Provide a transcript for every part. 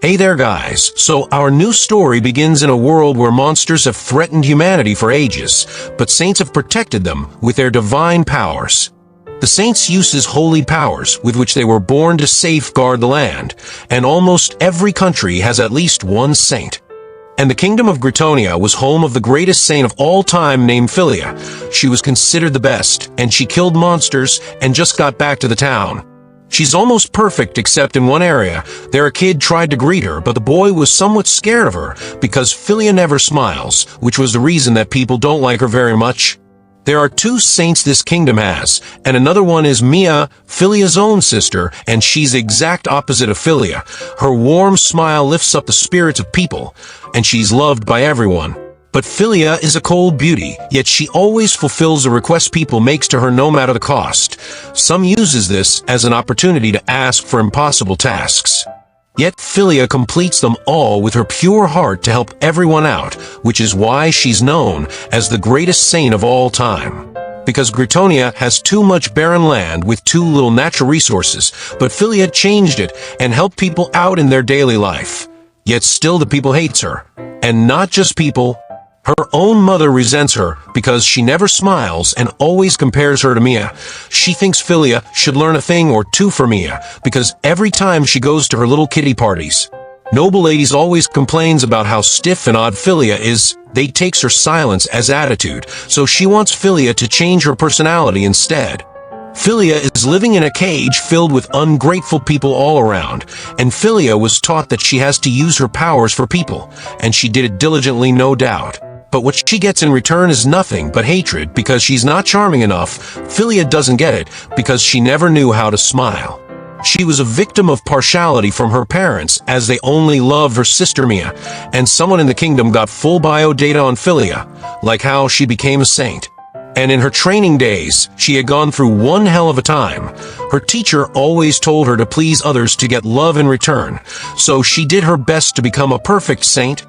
Hey there guys, so our new story begins in a world where monsters have threatened humanity for ages, but saints have protected them with their divine powers. The saints use holy powers with which they were born to safeguard the land, and almost every country has at least one saint. And the kingdom of Gritonia was home of the greatest saint of all time named Philia. She was considered the best, and she killed monsters and just got back to the town. She's almost perfect except in one area. There a kid tried to greet her, but the boy was somewhat scared of her because Philia never smiles, which was the reason that people don't like her very much. There are two saints this kingdom has, and another one is Mia, Philia's own sister, and she's the exact opposite of Philia. Her warm smile lifts up the spirits of people, and she's loved by everyone. But Philia is a cold beauty, yet she always fulfills the requests people makes to her no matter the cost. Some uses this as an opportunity to ask for impossible tasks. Yet Philia completes them all with her pure heart to help everyone out, which is why she's known as the greatest saint of all time. Because Gritonia has too much barren land with too little natural resources, but Philia changed it and helped people out in their daily life. Yet still the people hates her. And not just people. Her own mother resents her because she never smiles and always compares her to Mia. She thinks Philia should learn a thing or two from Mia because every time she goes to her little kiddie parties, Noble Ladies always complains about how stiff and odd Philia is. They takes her silence as attitude, so she wants Philia to change her personality instead. Philia is living in a cage filled with ungrateful people all around, and Philia was taught that she has to use her powers for people, and she did it diligently, no doubt. But what she gets in return is nothing but hatred because she's not charming enough. Philia doesn't get it because she never knew how to smile. She was a victim of partiality from her parents as they only loved her sister Mia, and someone in the kingdom got full bio data on Philia, like how she became a saint. And in her training days, she had gone through one hell of a time. Her teacher always told her to please others to get love in return, so she did her best to become a perfect saint.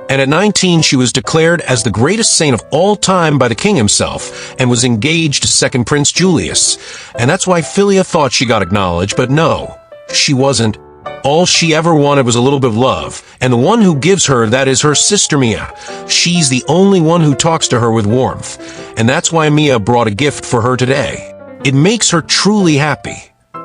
And at 19 she was declared as the greatest saint of all time by the king himself, and was engaged to second Prince Julius. And that's why Philia thought she got acknowledged, but no, she wasn't. All she ever wanted was a little bit of love, and the one who gives her that is her sister Mia. She's the only one who talks to her with warmth, and that's why Mia brought a gift for her today. It makes her truly happy.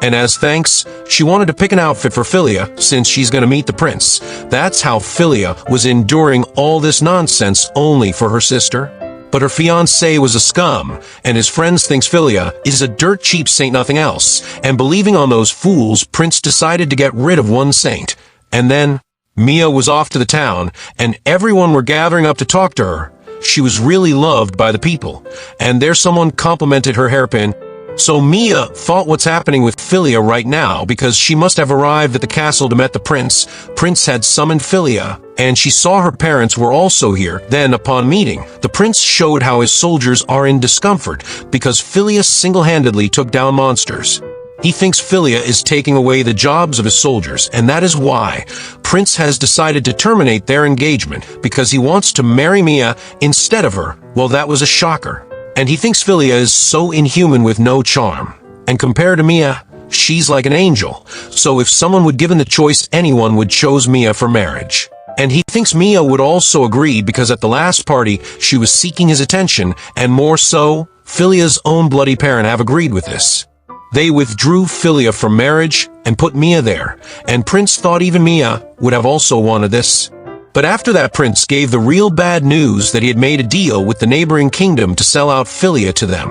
And as thanks, she wanted to pick an outfit for Philia since she's going to meet the prince. That's how Philia was enduring all this nonsense only for her sister. But her fiancé was a scum, and his friends thinks Philia is a dirt cheap saint, nothing else. And believing on those fools, Prince decided to get rid of one saint. And then Mia was off to the town, and everyone were gathering up to talk to her. She was really loved by the people, and there someone complimented her hairpin. So Mia thought what's happening with Philia right now because she must have arrived at the castle to meet the prince. Prince had summoned Philia, and she saw her parents were also here. Then, upon meeting, the prince showed how his soldiers are in discomfort because Philia single-handedly took down monsters. He thinks Philia is taking away the jobs of his soldiers, and that is why Prince has decided to terminate their engagement because he wants to marry Mia instead of her. Well, that was a shocker. And he thinks Philia is so inhuman with no charm. And compared to Mia, she's like an angel. So if someone would given the choice, anyone would choose Mia for marriage. And he thinks Mia would also agree because at the last party, she was seeking his attention, and more so, Philia's own bloody parent have agreed with this. They withdrew Philia from marriage and put Mia there, and Prince thought even Mia would have also wanted this. But after that, Prince gave the real bad news that he had made a deal with the neighboring kingdom to sell out Philia to them.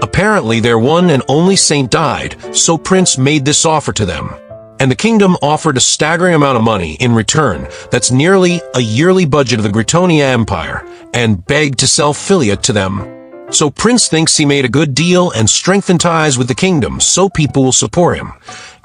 Apparently their one and only saint died, so Prince made this offer to them. And the kingdom offered a staggering amount of money in return, that's nearly a yearly budget of the Gritonia Empire, and begged to sell Philia to them. So Prince thinks he made a good deal and strengthened ties with the kingdom so people will support him.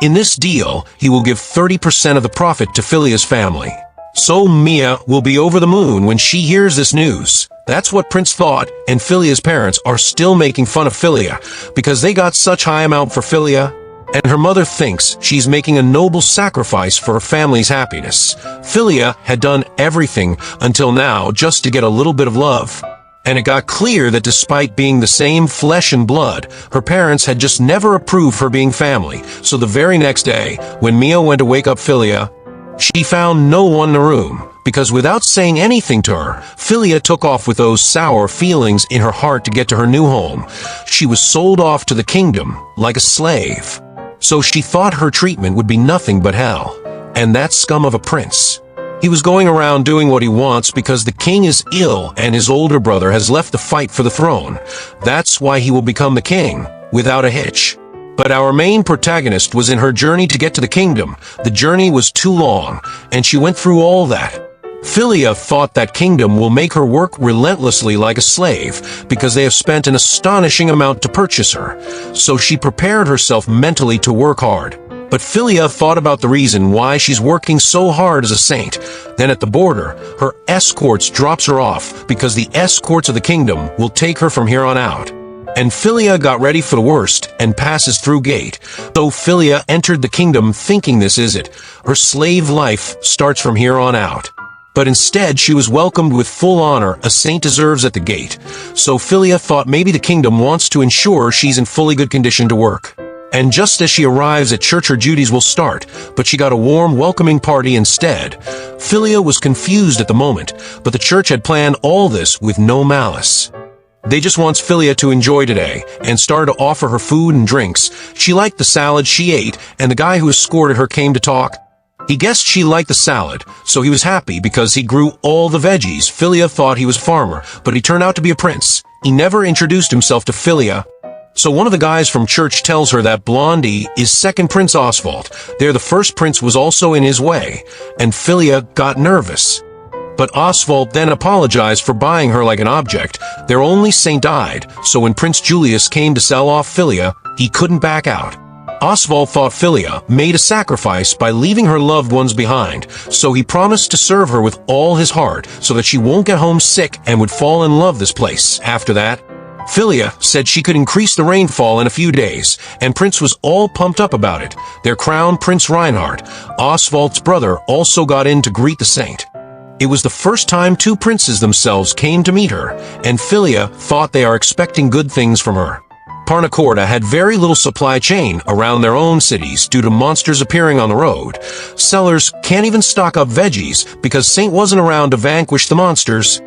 In this deal, he will give 30% of the profit to Philia's family. So Mia will be over the moon when she hears this news. That's what Prince thought, and Philia's parents are still making fun of Philia because they got such high amount for Philia. And her mother thinks she's making a noble sacrifice for her family's happiness. Philia had done everything until now just to get a little bit of love. And it got clear that despite being the same flesh and blood, her parents had just never approved her being family. So the very next day, when Mia went to wake up Philia, She found no one in the room, because without saying anything to her, Philia took off with those sour feelings in her heart to get to her new home. She was sold off to the kingdom like a slave. So she thought her treatment would be nothing but hell. And that scum of a prince. He was going around doing what he wants because the king is ill and his older brother has left the fight for the throne. That's why he will become the king, without a hitch. But our main protagonist was in her journey to get to the kingdom. The journey was too long, and she went through all that. Philia thought that kingdom will make her work relentlessly like a slave, because they have spent an astonishing amount to purchase her. So she prepared herself mentally to work hard. But Philia thought about the reason why she's working so hard as a saint. Then at the border, her escorts drops her off, because the escorts of the kingdom will take her from here on out. And Philia got ready for the worst and passes through gate. So Philia entered the kingdom thinking this is it. Her slave life starts from here on out. But instead she was welcomed with full honor a saint deserves at the gate. So Philia thought maybe the kingdom wants to ensure she's in fully good condition to work. And just as she arrives at church her duties will start, but she got a warm welcoming party instead. Philia was confused at the moment, but the church had planned all this with no malice. They just wants Philia to enjoy today, and started to offer her food and drinks. She liked the salad she ate, and the guy who escorted her came to talk. He guessed she liked the salad, so he was happy because he grew all the veggies. Philia thought he was a farmer, but he turned out to be a prince. He never introduced himself to Philia. So one of the guys from church tells her that Blondie is second Prince Oswald. There the first prince was also in his way, and Philia got nervous. But Oswald then apologized for buying her like an object. Their only saint died, so when Prince Julius came to sell off Philia, he couldn't back out. Oswald thought Philia made a sacrifice by leaving her loved ones behind, so he promised to serve her with all his heart so that she won't get home sick and would fall in love this place. After that, Philia said she could increase the rainfall in a few days, and Prince was all pumped up about it. Their crown, Prince Reinhard, Oswald's brother, also got in to greet the saint. It was the first time two princes themselves came to meet her, and Philia thought they are expecting good things from her. Parnacorda had very little supply chain around their own cities due to monsters appearing on the road. Sellers can't even stock up veggies because Saint wasn't around to vanquish the monsters.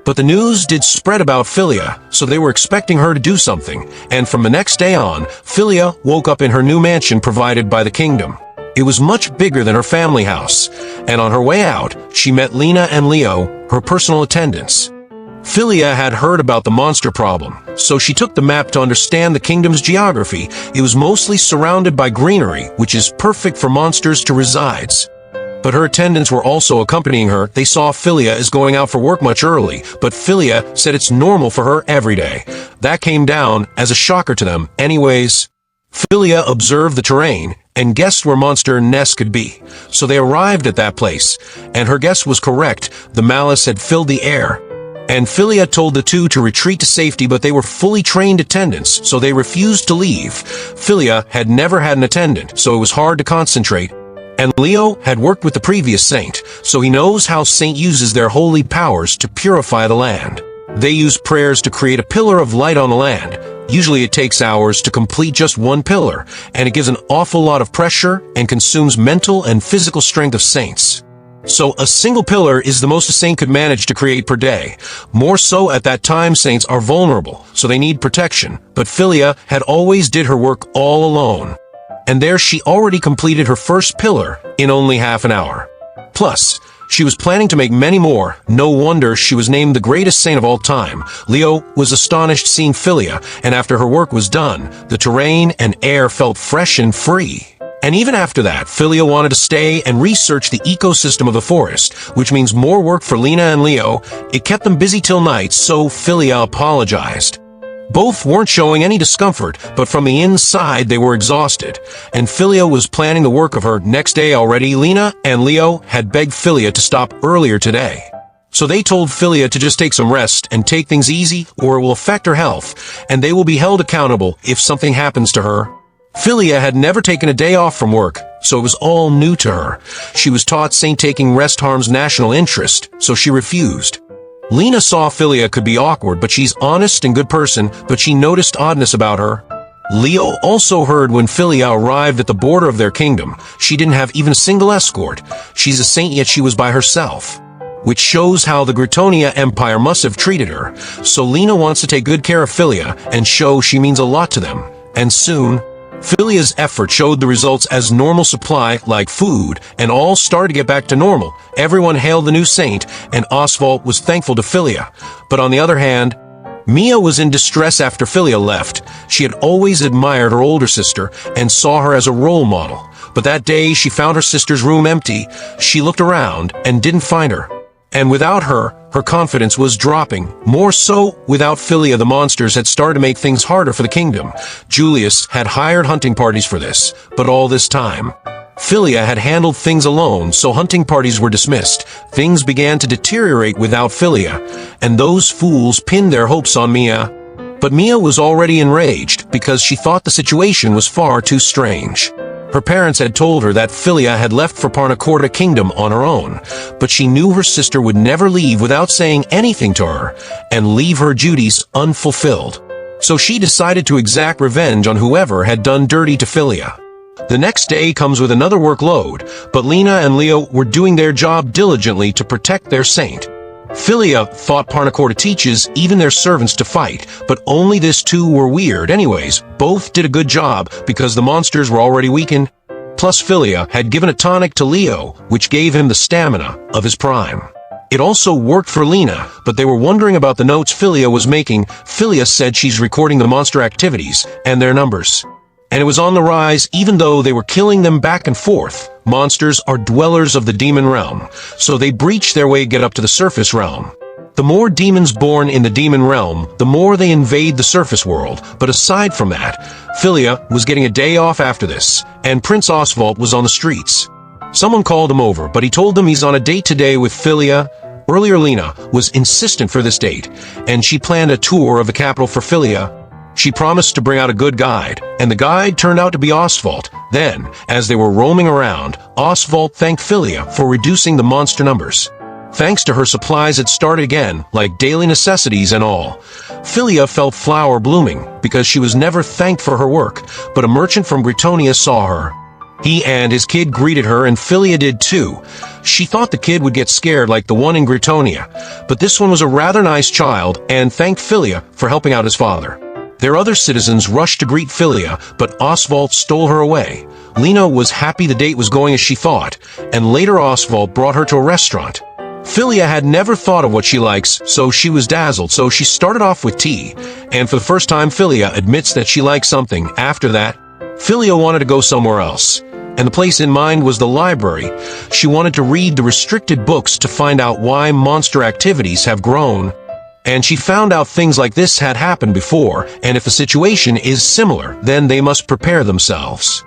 But the news did spread about Philia, so they were expecting her to do something, and from the next day on, Philia woke up in her new mansion provided by the kingdom. It was much bigger than her family house, and on her way out, she met Lena and Leo, her personal attendants. Philia had heard about the monster problem, so she took the map to understand the kingdom's geography. It was mostly surrounded by greenery, which is perfect for monsters to reside. But her attendants were also accompanying her. They saw Philia as going out for work much early, but Philia said it's normal for her every day. That came down as a shocker to them. Anyways, Philia observed the terrain and guessed where monster nests could be. So they arrived at that place, and her guess was correct. The malice had filled the air. And Philia told the two to retreat to safety, but they were fully trained attendants, so they refused to leave. Philia had never had an attendant, so it was hard to concentrate. And Leo had worked with the previous saint, so he knows how Saint uses their holy powers to purify the land. They use prayers to create a pillar of light on the land. Usually it takes hours to complete just one pillar, and it gives an awful lot of pressure and consumes mental and physical strength of saints. So a single pillar is the most a saint could manage to create per day. More so at that time, saints are vulnerable, so they need protection. But Philia had always did her work all alone. And there she already completed her first pillar in only half an hour. Plus, she was planning to make many more. No wonder she was named the greatest saint of all time. Leo was astonished seeing Philia, and after her work was done, the terrain and air felt fresh and free. And even after that, Philia wanted to stay and research the ecosystem of the forest, which means more work for Lena and Leo. It kept them busy till night, so Philia apologized. Both weren't showing any discomfort, but from the inside they were exhausted, and Philia was planning the work of her next day already. Lena and Leo had begged Philia to stop earlier today. So they told Philia to just take some rest and take things easy, or it will affect her health, and they will be held accountable if something happens to her. Philia had never taken a day off from work, so it was all new to her. She was taught Saint taking rest harms national interest, so she refused. Lena saw Philia could be awkward, but she's honest and good person, but she noticed oddness about her. Leo also heard when Philia arrived at the border of their kingdom, she didn't have even a single escort. She's a saint, yet she was by herself, which shows how the Gritonia Empire must have treated her. So Lena wants to take good care of Philia and show she means a lot to them. And soon, Philia's effort showed the results as normal supply, like food, and all started to get back to normal. Everyone hailed the new saint, and Oswald was thankful to Philia. But on the other hand, Mia was in distress after Philia left. She had always admired her older sister and saw her as a role model. But that day she found her sister's room empty. She looked around and didn't find her. And without her, her confidence was dropping. More so, without Philia, the monsters had started to make things harder for the kingdom. Julius had hired hunting parties for this, but all this time, Philia had handled things alone, so hunting parties were dismissed. Things began to deteriorate without Philia, and those fools pinned their hopes on Mia. But Mia was already enraged because she thought the situation was far too strange. Her parents had told her that Philia had left for Parnacorda Kingdom on her own, but she knew her sister would never leave without saying anything to her and leave her duties unfulfilled. So she decided to exact revenge on whoever had done dirty to Philia. The next day comes with another workload, but Lena and Leo were doing their job diligently to protect their saint. Philia thought Parnacorda teaches even their servants to fight, but only this two were weird. Anyways, both did a good job because the monsters were already weakened. Plus Philia had given a tonic to Leo, which gave him the stamina of his prime. It also worked for Lena, but they were wondering about the notes Philia was making. Philia said she's recording the monster activities and their numbers, and it was on the rise even though they were killing them back and forth. Monsters are dwellers of the demon realm, so they breach their way to get up to the surface realm. The more demons born in the demon realm, the more they invade the surface world. But aside from that, Philia was getting a day off after this, and Prince Oswald was on the streets. Someone called him over, but he told them he's on a date today with Philia. Earlier Lena was insistent for this date, and she planned a tour of the capital for Philia. She promised to bring out a good guide, and the guide turned out to be Oswald. Then, as they were roaming around, Oswald thanked Philia for reducing the monster numbers. Thanks to her, supplies had started again, like daily necessities and all. Philia felt flower blooming, because she was never thanked for her work, but a merchant from Gritonia saw her. He and his kid greeted her, and Philia did too. She thought the kid would get scared like the one in Gritonia, but this one was a rather nice child and thanked Philia for helping out his father. Their other citizens rushed to greet Philia, but Oswald stole her away. Lena was happy the date was going as she thought, and later Oswald brought her to a restaurant. Philia had never thought of what she likes, so she was dazzled, so she started off with tea, and for the first time Philia admits that she likes something. After that, Philia wanted to go somewhere else, and the place in mind was the library. She wanted to read the restricted books to find out why monster activities have grown. And she found out things like this had happened before, and if a situation is similar, then they must prepare themselves.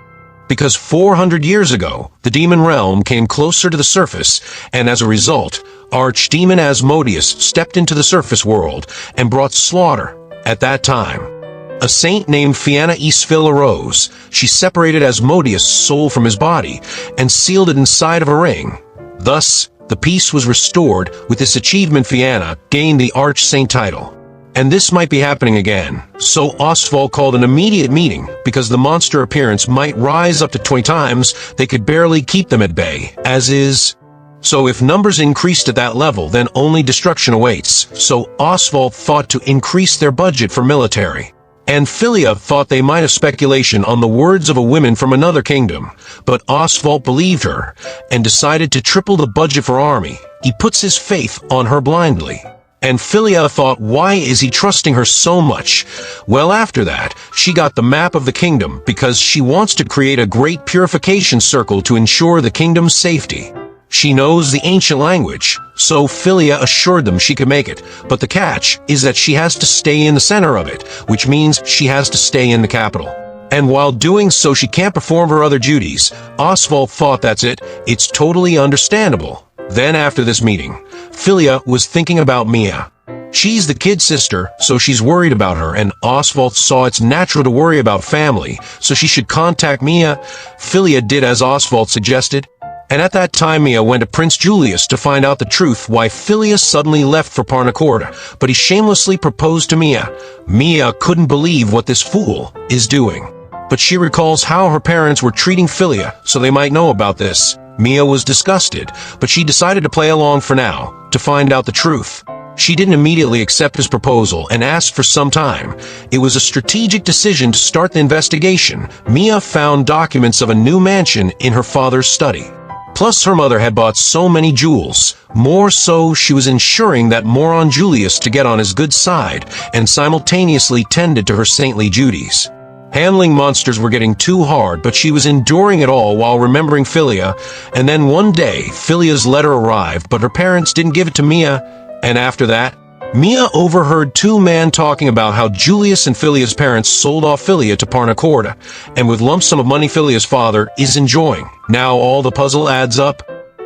Because 400 years ago, the demon realm came closer to the surface, and as a result, Archdemon Asmodeus stepped into the surface world and brought slaughter. At that time, a saint named Fianna Eastville arose. She separated Asmodeus' soul from his body and sealed it inside of a ring. Thus, the peace was restored. With this achievement, Fianna gained the Arch-Saint title. And this might be happening again. So Oswald called an immediate meeting, because the monster appearance might rise up to 20 times. They could barely keep them at bay, as is. So if numbers increased at that level, then only destruction awaits. So Oswald thought to increase their budget for military. And Philia thought they might have speculation on the words of a woman from another kingdom, but Oswald believed her and decided to triple the budget for army. He puts his faith on her blindly. And Philia thought, why is he trusting her so much? Well, after that, she got the map of the kingdom because she wants to create a great purification circle to ensure the kingdom's safety. She knows the ancient language, so Philia assured them she could make it. But the catch is that she has to stay in the center of it, which means she has to stay in the capital. And while doing so, she can't perform her other duties. Oswald thought that's it. It's totally understandable. Then after this meeting, Philia was thinking about Mia. She's the kid's sister, so she's worried about her, and Oswald saw it's natural to worry about family, so she should contact Mia. Philia did as Oswald suggested, And at that time Mia went to Prince Julius to find out the truth why Philia suddenly left for Parnacorda, but he shamelessly proposed to Mia. Mia couldn't believe what this fool is doing. But she recalls how her parents were treating Philia, so they might know about this. Mia was disgusted, but she decided to play along for now, to find out the truth. She didn't immediately accept his proposal and asked for some time. It was a strategic decision to start the investigation. Mia found documents of a new mansion in her father's study. Plus, her mother had bought so many jewels. More so, she was ensuring that moron Julius to get on his good side, and simultaneously tended to her saintly duties. Handling monsters were getting too hard, but she was enduring it all while remembering Philia. And then one day, Philia's letter arrived, but her parents didn't give it to Mia. And after that, Mia overheard two men talking about how Julius and Philia's parents sold off Philia to Parnacorda, and with lump sum of money Philia's father is enjoying. Now all the puzzle adds up.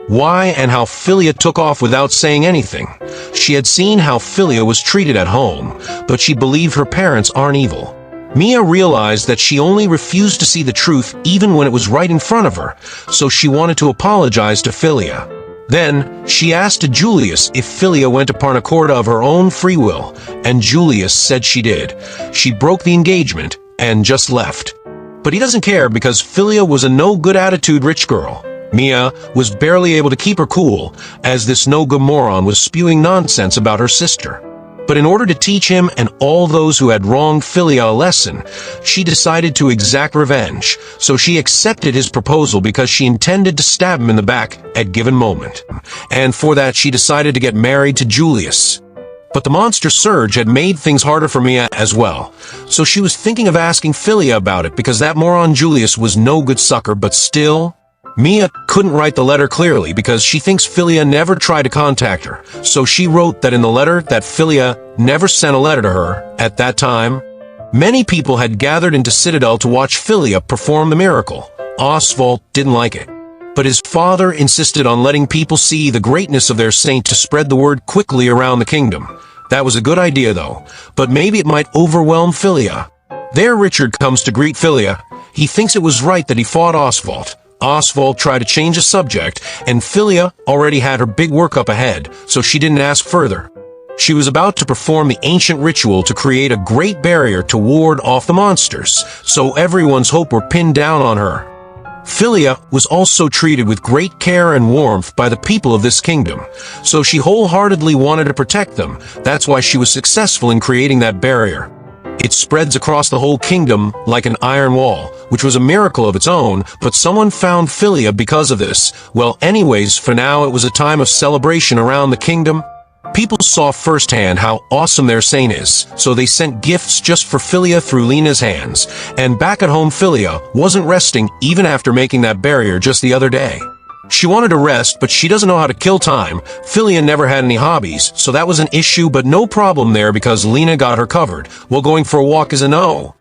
Why and how Philia took off without saying anything. She had seen how Philia was treated at home, but she believed her parents aren't evil. Mia realized that she only refused to see the truth even when it was right in front of her, so she wanted to apologize to Philia. Then, she asked Julius if Philia went to Parnacorda of her own free will, and Julius said she did. She broke the engagement and just left. But he doesn't care because Philia was a no-good attitude rich girl. Mia was barely able to keep her cool, as this no-good moron was spewing nonsense about her sister. But in order to teach him and all those who had wronged Philia a lesson, she decided to exact revenge, so she accepted his proposal because she intended to stab him in the back at given moment. And for that she decided to get married to Julius. But the monster surge had made things harder for Mia as well, so she was thinking of asking Philia about it because that moron Julius was no good sucker, but still... Mia couldn't write the letter clearly because she thinks Philia never tried to contact her, so she wrote that in the letter that Philia never sent a letter to her at that time. Many people had gathered into Citadel to watch Philia perform the miracle. Oswald didn't like it, but his father insisted on letting people see the greatness of their saint to spread the word quickly around the kingdom. That was a good idea though, but maybe it might overwhelm Philia. There Richard comes to greet Philia. He thinks it was right that he fought Oswald. Oswald tried to change the subject, and Philia already had her big work up ahead, so she didn't ask further. She was about to perform the ancient ritual to create a great barrier to ward off the monsters, so everyone's hope were pinned down on her. Philia was also treated with great care and warmth by the people of this kingdom, so she wholeheartedly wanted to protect them. That's why she was successful in creating that barrier. It spreads across the whole kingdom like an iron wall, which was a miracle of its own, but someone found Philia because of this. Well, anyways, for now it was a time of celebration around the kingdom. People saw firsthand how awesome their saint is, so they sent gifts just for Philia through Lena's hands. And back at home Philia wasn't resting even after making that barrier just the other day. She wanted to rest, but she doesn't know how to kill time. Philia never had any hobbies, so that was an issue, but no problem there because Lena got her covered. Well, going for a walk is a no.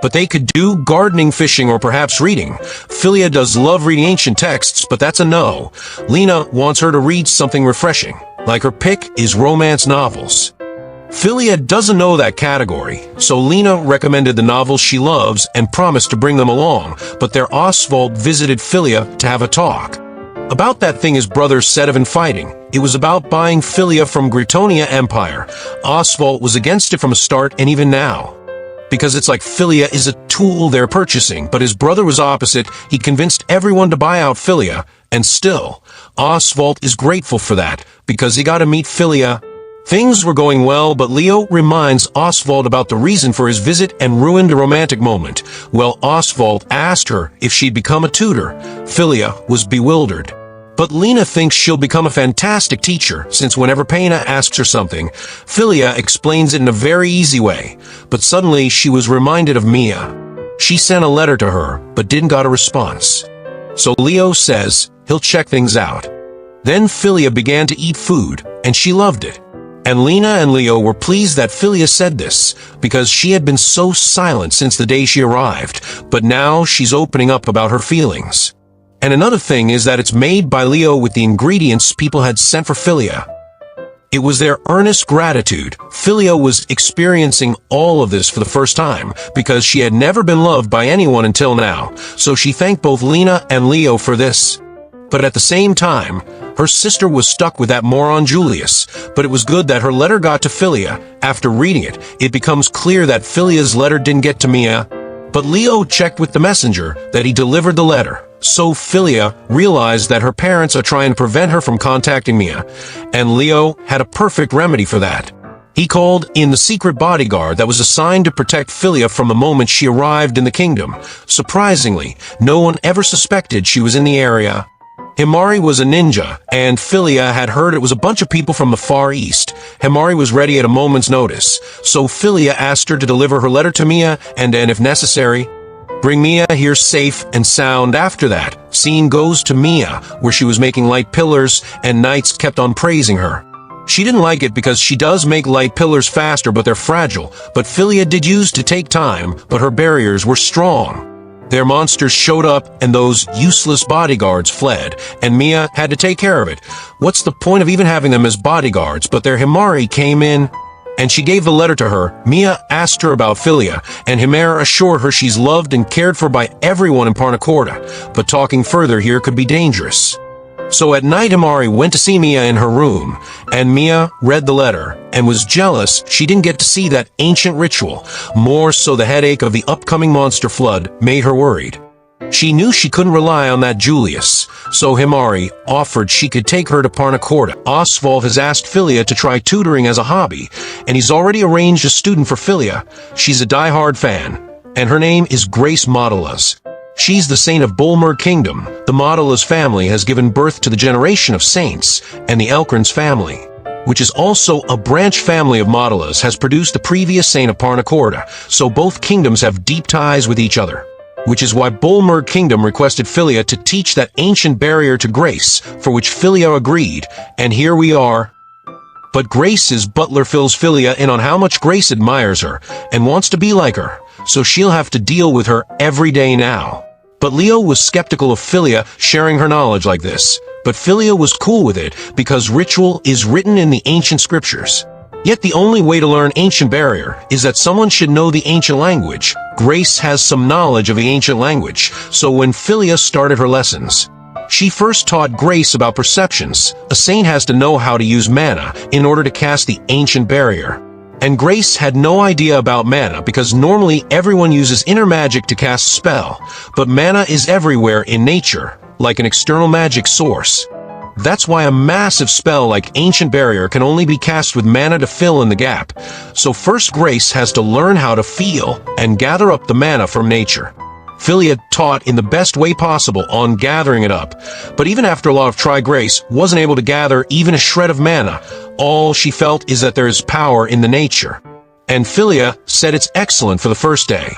But they could do gardening, fishing, or perhaps reading. Philia does love reading ancient texts, but that's a no. Lena wants her to read something refreshing, like her pick is romance novels. Philia doesn't know that category, so Lena recommended the novels she loves and promised to bring them along, but their Oswald visited Philia to have a talk. About that thing his brothers said of in fighting. It was about buying Philia from Gritonia Empire. Oswald was against it from the start and even now. Because it's like Philia is a tool they're purchasing, but his brother was opposite. He convinced everyone to buy out Philia, and still, Oswald is grateful for that, because he got to meet Philia. Things were going well, but Leo reminds Oswald about the reason for his visit and ruined a romantic moment. Well, Oswald asked her if she'd become a tutor. Philia was bewildered. But Lena thinks she'll become a fantastic teacher, since whenever Pena asks her something, Philia explains it in a very easy way. But suddenly she was reminded of Mia. She sent a letter to her, but didn't got a response. So Leo says he'll check things out. Then Philia began to eat food, and she loved it. And Lena and Leo were pleased that Philia said this, because she had been so silent since the day she arrived, but now she's opening up about her feelings. And another thing is that it's made by Leo with the ingredients people had sent for Philia. It was their earnest gratitude. Philia was experiencing all of this for the first time, because she had never been loved by anyone until now, so she thanked both Lena and Leo for this. But at the same time, her sister was stuck with that moron Julius, but it was good that her letter got to Philia. After reading it, it becomes clear that Philia's letter didn't get to Mia, but Leo checked with the messenger that he delivered the letter. So Philia realized that her parents are trying to prevent her from contacting Mia, and Leo had a perfect remedy for that. He called in the secret bodyguard that was assigned to protect Philia from the moment she arrived in the kingdom. Surprisingly, no one ever suspected she was in the area. Himari was a ninja, and Philia had heard it was a bunch of people from the Far East. Himari was ready at a moment's notice, so Philia asked her to deliver her letter to Mia and if necessary, bring Mia here safe and sound. After that, scene goes to Mia, where she was making light pillars, and knights kept on praising her. She didn't like it because she does make light pillars faster, but they're fragile. But Philia did use to take time, but her barriers were strong. Their monsters showed up, and those useless bodyguards fled, and Mia had to take care of it. What's the point of even having them as bodyguards? But their Himari came in, and she gave the letter to her. Mia asked her about Philia, and Himari assured her she's loved and cared for by everyone in Parnacorda, but talking further here could be dangerous. So at night, Himari went to see Mia in her room, and Mia read the letter and was jealous she didn't get to see that ancient ritual. More so, the headache of the upcoming monster flood made her worried. She knew she couldn't rely on that Julius, so Himari offered she could take her to Parnacorda. Oswald has asked Philia to try tutoring as a hobby, and he's already arranged a student for Philia. She's a die-hard fan, and her name is Grace Modelas. She's the saint of Bolmer Kingdom. The Modelas family has given birth to the generation of saints, and the Elkrins family, which is also a branch family of Modelas, has produced the previous saint of Parnacorda, so both kingdoms have deep ties with each other, which is why Bolmer Kingdom requested Philia to teach that ancient barrier to Grace, for which Philia agreed, and here we are. But Grace's butler fills Philia in on how much Grace admires her and wants to be like her, so she'll have to deal with her every day now. But Leo was skeptical of Philia sharing her knowledge like this, but Philia was cool with it because ritual is written in the ancient scriptures. Yet the only way to learn ancient barrier is that someone should know the ancient language. Grace has some knowledge of the ancient language, so when Philia started her lessons, she first taught Grace about perceptions. A saint has to know how to use mana in order to cast the ancient barrier. And Grace had no idea about mana because normally everyone uses inner magic to cast spell, but mana is everywhere in nature, like an external magic source. That's why a massive spell like Ancient Barrier can only be cast with mana to fill in the gap. So first Grace has to learn how to feel and gather up the mana from nature. Philia taught in the best way possible on gathering it up, but even after a lot of try, Grace wasn't able to gather even a shred of mana. All she felt is that there is power in the nature. And Philia said it's excellent for the first day.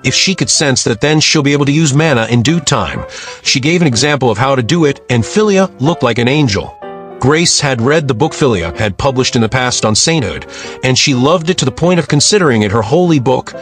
If she could sense that, then she'll be able to use mana in due time. She gave an example of how to do it, and Philia looked like an angel. Grace had read the book Philia had published in the past on sainthood, and she loved it to the point of considering it her holy book.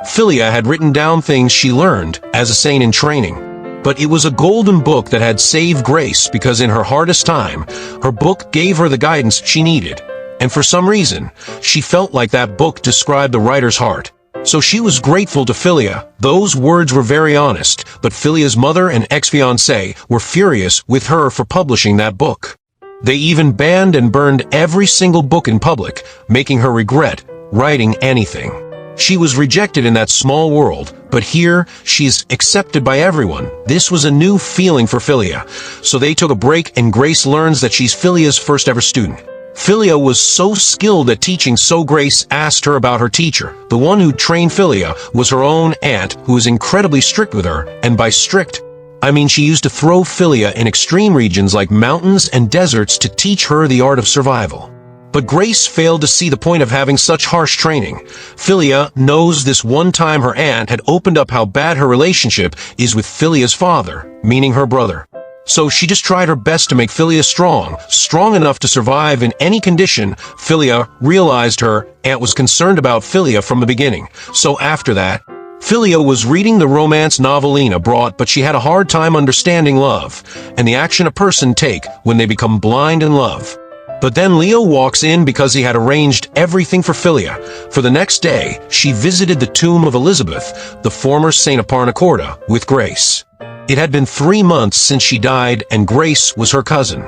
Philia had written down things she learned as a saint in training. But it was a golden book that had saved Grace because in her hardest time, her book gave her the guidance she needed. And for some reason, she felt like that book described the writer's heart. So she was grateful to Philia. Those words were very honest, but Philia's mother and ex-fiancé were furious with her for publishing that book. They even banned and burned every single book in public, making her regret writing anything. She was rejected in that small world, but here she's accepted by everyone. This was a new feeling for Philia. So they took a break, and Grace learns that she's Philia's first ever student. Philia was so skilled at teaching, so Grace asked her about her teacher. The one who trained Philia was her own aunt, who was incredibly strict with her, and by strict, I mean she used to throw Philia in extreme regions like mountains and deserts to teach her the art of survival. But Grace failed to see the point of having such harsh training. Philia knows this one time her aunt had opened up how bad her relationship is with Philia's father, meaning her brother. So she just tried her best to make Philia strong enough to survive in any condition. Philia realized her aunt was concerned about Philia from the beginning. So after that, Philia was reading the romance novel Lena brought, but she had a hard time understanding love and the action a person take when they become blind in love. But then Leo walks in because he had arranged everything for Philia. For the next day, she visited the tomb of Elizabeth, the former saint of Parnacorda, with Grace. It had been 3 months since she died, and Grace was her cousin.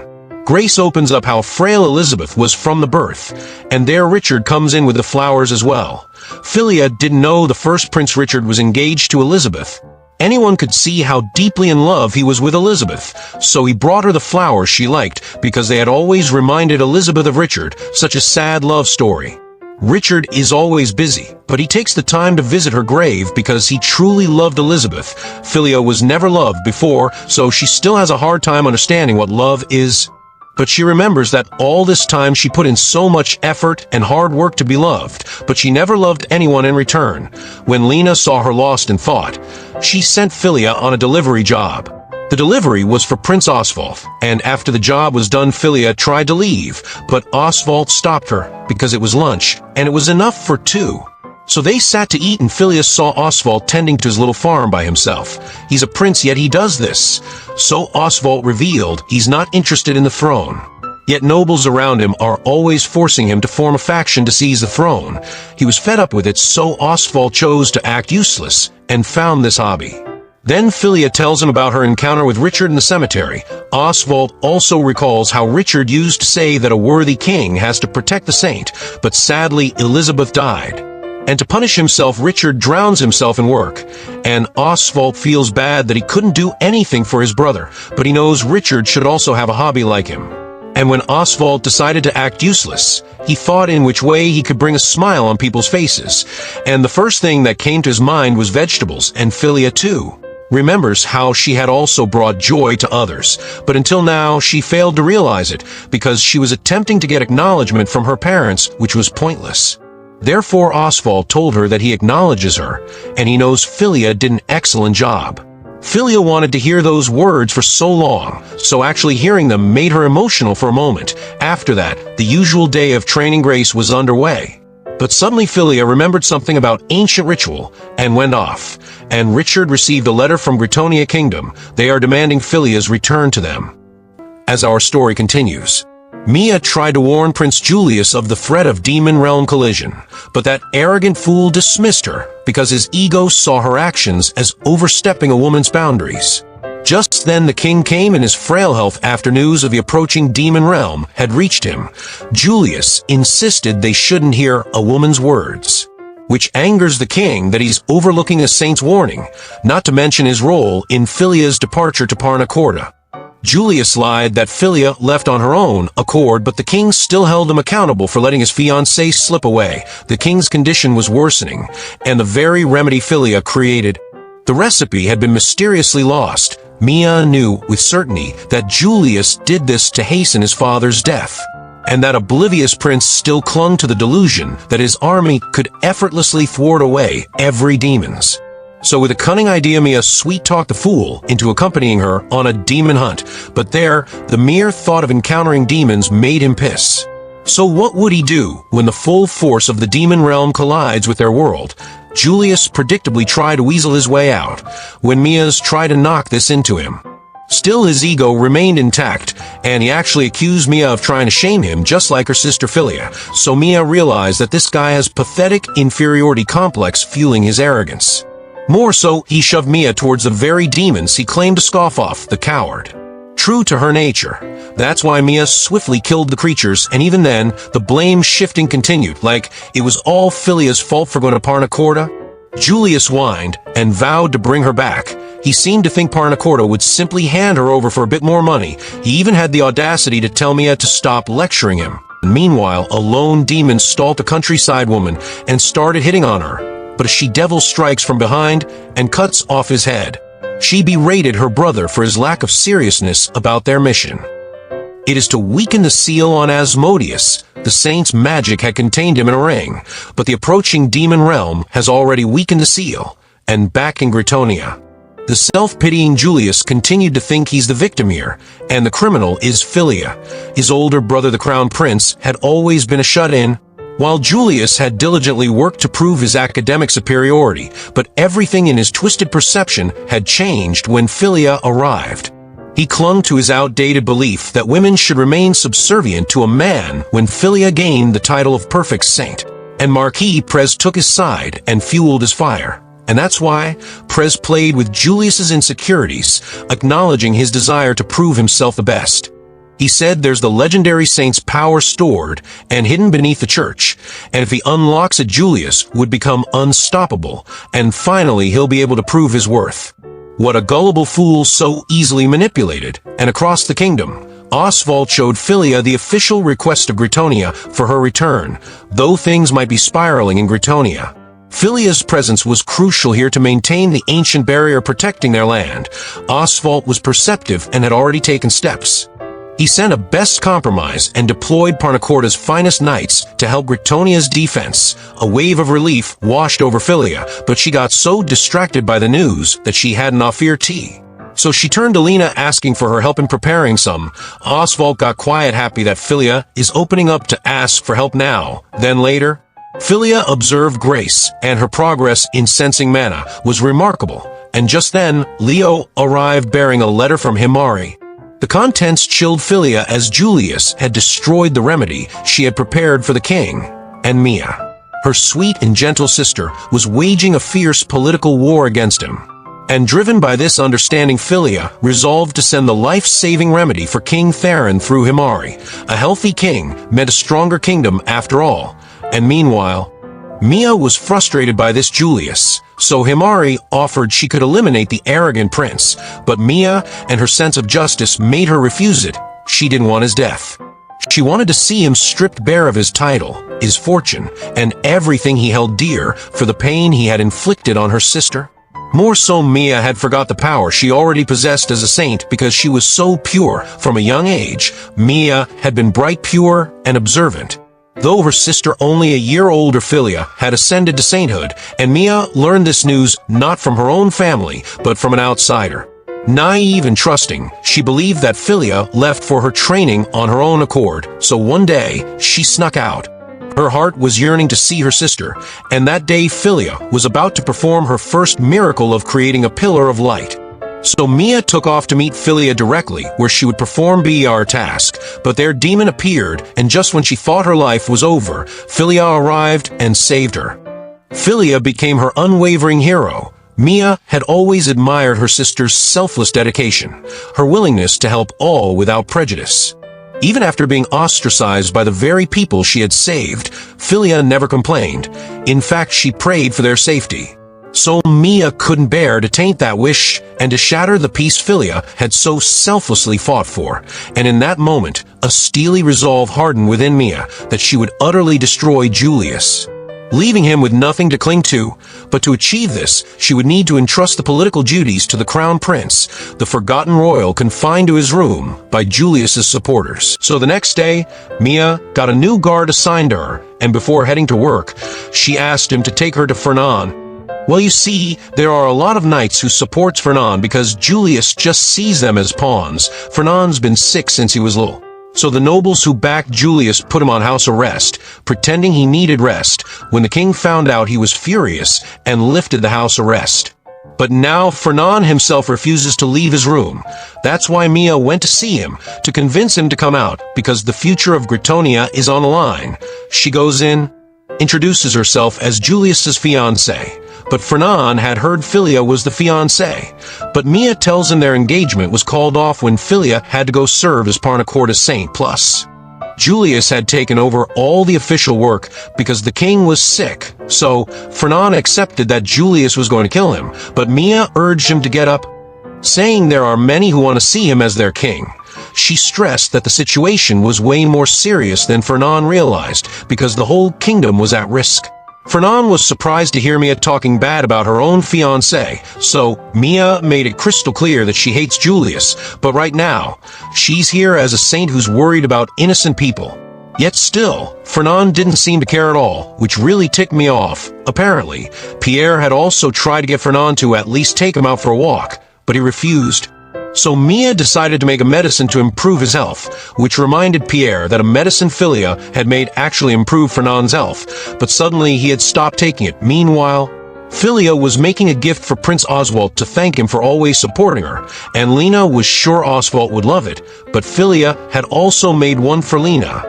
Grace opens up how frail Elizabeth was from the birth, and there Richard comes in with the flowers as well. Philia didn't know the first Prince Richard was engaged to Elizabeth. Anyone could see how deeply in love he was with Elizabeth, so he brought her the flowers she liked because they had always reminded Elizabeth of Richard, such a sad love story. Richard is always busy, but he takes the time to visit her grave because he truly loved Elizabeth. Philia was never loved before, so she still has a hard time understanding what love is. But she remembers that all this time she put in so much effort and hard work to be loved, but she never loved anyone in return. When Lena saw her lost in thought, she sent Philia on a delivery job. The delivery was for Prince Oswald, and after the job was done, Philia tried to leave, but Oswald stopped her because it was lunch, and it was enough for 2. So they sat to eat, and Philia saw Oswald tending to his little farm by himself. He's a prince, yet he does this. So Oswald revealed he's not interested in the throne. Yet nobles around him are always forcing him to form a faction to seize the throne. He was fed up with it, so Oswald chose to act useless and found this hobby. Then Philia tells him about her encounter with Richard in the cemetery. Oswald also recalls how Richard used to say that a worthy king has to protect the saint, but sadly Elizabeth died. And to punish himself, Richard drowns himself in work. And Oswald feels bad that he couldn't do anything for his brother, but he knows Richard should also have a hobby like him. And when Oswald decided to act useless, he thought in which way he could bring a smile on people's faces. And the first thing that came to his mind was vegetables, and Philia too remembers how she had also brought joy to others, but until now she failed to realize it because she was attempting to get acknowledgement from her parents, which was pointless. Therefore Oswald told her that he acknowledges her, and he knows Philia did an excellent job. Philia wanted to hear those words for so long, so actually hearing them made her emotional for a moment. After that, the usual day of training Grace was underway. But suddenly Philia remembered something about ancient ritual and went off, and Richard received a letter from Gritonia Kingdom. They are demanding Philia's return to them. As our story continues, Mia tried to warn Prince Julius of the threat of demon realm collision, but that arrogant fool dismissed her because his ego saw her actions as overstepping a woman's boundaries. Just then the king came in his frail health after news of the approaching demon realm had reached him. Julius insisted they shouldn't hear a woman's words, which angers the king that he's overlooking a saint's warning, not to mention his role in Philia's departure to Parna Corda. Julius lied that Philia left on her own accord, but the king still held him accountable for letting his fiancé slip away. The king's condition was worsening, and the very remedy Philia created, the recipe, had been mysteriously lost. Mia knew with certainty that Julius did this to hasten his father's death, and that oblivious prince still clung to the delusion that his army could effortlessly thwart away every demons. So with a cunning idea, Mia sweet-talked the fool into accompanying her on a demon hunt, but there, the mere thought of encountering demons made him piss. So what would he do when the full force of the demon realm collides with their world? Julius predictably tried to weasel his way out, when Mia's tried to knock this into him. Still, his ego remained intact, and he actually accused Mia of trying to shame him, just like her sister Philia. So Mia realized that this guy has pathetic inferiority complex fueling his arrogance. More so, he shoved Mia towards the very demons he claimed to scoff off, the coward. True to her nature, that's why Mia swiftly killed the creatures, and even then, the blame shifting continued, like it was all Philia's fault for going to Parna Corda. Julius whined and vowed to bring her back. He seemed to think Parna Corda would simply hand her over for a bit more money. He even had the audacity to tell Mia to stop lecturing him. Meanwhile, a lone demon stalked a countryside woman and started hitting on her, but a she-devil strikes from behind and cuts off his head. She berated her brother for his lack of seriousness about their mission. It is to weaken the seal on Asmodeus. The saint's magic had contained him in a ring, but the approaching demon realm has already weakened the seal, and back in Gritonia, the self-pitying Julius continued to think he's the victim here, and the criminal is Philia. His older brother, the crown prince, had always been a shut-in, while Julius had diligently worked to prove his academic superiority, but everything in his twisted perception had changed when Philia arrived. He clung to his outdated belief that women should remain subservient to a man when Philia gained the title of perfect saint, and Marquis Prez took his side and fueled his fire. And that's why Prez played with Julius's insecurities, acknowledging his desire to prove himself the best. He said there's the legendary saint's power stored and hidden beneath the church, and if he unlocks it, Julius would become unstoppable, and finally he'll be able to prove his worth. What a gullible fool, so easily manipulated. And across the kingdom, Oswald showed Philia the official request of Gritonia for her return, though things might be spiraling in Gritonia. Philia's presence was crucial here to maintain the ancient barrier protecting their land. Oswald was perceptive and had already taken steps. He sent a best compromise and deployed Parnacorda's finest knights to help Gritonia's defense. A wave of relief washed over Philia, but she got so distracted by the news that she had an off-ear tea. So she turned to Lena asking for her help in preparing some. Oswald got quiet, happy that Philia is opening up to ask for help now. Then later, Philia observed Grace, and her progress in sensing mana was remarkable. And just then, Leo arrived bearing a letter from Himari. The contents chilled Philia as Julius had destroyed the remedy she had prepared for the king. And Mia, her sweet and gentle sister, was waging a fierce political war against him. And driven by this understanding, Philia resolved to send the life-saving remedy for King Theron through Himari. A healthy king meant a stronger kingdom after all. And meanwhile, Mia was frustrated by this Julius, so Himari offered she could eliminate the arrogant prince, but Mia and her sense of justice made her refuse it. She didn't want his death. She wanted to see him stripped bare of his title, his fortune, and everything he held dear for the pain he had inflicted on her sister. More so, Mia had forgot the power she already possessed as a saint because she was so pure from a young age. Mia had been bright, pure, and observant. Though her sister, only a year older, Philia, had ascended to sainthood, and Mia learned this news not from her own family, but from an outsider. Naive and trusting, she believed that Philia left for her training on her own accord, so one day, she snuck out. Her heart was yearning to see her sister, and that day Philia was about to perform her first miracle of creating a pillar of light. So Mia took off to meet Philia directly, where she would perform BR task, but their demon appeared, and just when she thought her life was over, Philia arrived and saved her. Philia became her unwavering hero. Mia had always admired her sister's selfless dedication, her willingness to help all without prejudice. Even after being ostracized by the very people she had saved, Philia never complained. In fact, she prayed for their safety. So Mia couldn't bear to taint that wish and to shatter the peace Philia had so selflessly fought for. And in that moment, a steely resolve hardened within Mia that she would utterly destroy Julius, leaving him with nothing to cling to. But to achieve this, she would need to entrust the political duties to the crown prince, the forgotten royal confined to his room by Julius's supporters. So the next day, Mia got a new guard assigned to her, and before heading to work, she asked him to take her to Fernand. Well, you see, there are a lot of knights who supports Fernand because Julius just sees them as pawns. Fernand's been sick since he was little. So the nobles who backed Julius put him on house arrest, pretending he needed rest. When the king found out, he was furious and lifted the house arrest. But now Fernand himself refuses to leave his room. That's why Mia went to see him, to convince him to come out, because the future of Gritonia is on the line. She goes in, introduces herself as Julius's fiancé. But Fernand had heard Philia was the fiancé. But Mia tells him their engagement was called off when Philia had to go serve as Parnacorda's saint. Plus, Julius had taken over all the official work because the king was sick. So Fernand accepted that Julius was going to kill him. But Mia urged him to get up, saying there are many who want to see him as their king. She stressed that the situation was way more serious than Fernand realized because the whole kingdom was at risk. Fernand was surprised to hear Mia talking bad about her own fiancé, so Mia made it crystal clear that she hates Julius, but right now, she's here as a saint who's worried about innocent people. Yet still, Fernand didn't seem to care at all, which really ticked me off. Apparently, Pierre had also tried to get Fernand to at least take him out for a walk, but he refused. So Mia decided to make a medicine to improve his health, which reminded Pierre that a medicine Philia had made actually improved Fernand's health, but suddenly he had stopped taking it. Meanwhile, Philia was making a gift for Prince Oswald to thank him for always supporting her, and Lena was sure Oswald would love it, but Philia had also made one for Lena.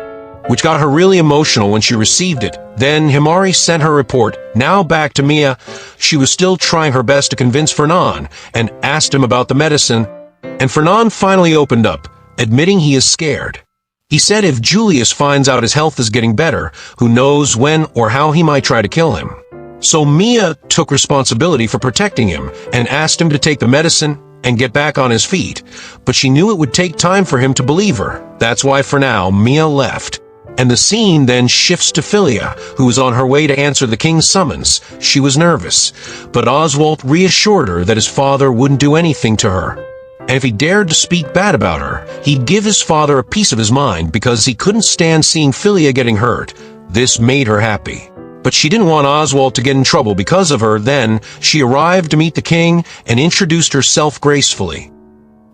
which got her really emotional when she received it. Then Himari sent her report. Now back to Mia. She was still trying her best to convince Fernand and asked him about the medicine. And Fernand finally opened up, admitting he is scared. He said if Julius finds out his health is getting better, who knows when or how he might try to kill him. So Mia took responsibility for protecting him and asked him to take the medicine and get back on his feet. But she knew it would take time for him to believe her. That's why for now, Mia left. And the scene then shifts to Philia, who was on her way to answer the king's summons. She was nervous, but Oswald reassured her that his father wouldn't do anything to her. And if he dared to speak bad about her, he'd give his father a piece of his mind because he couldn't stand seeing Philia getting hurt. This made her happy. But she didn't want Oswald to get in trouble because of her. Then she arrived to meet the king and introduced herself gracefully.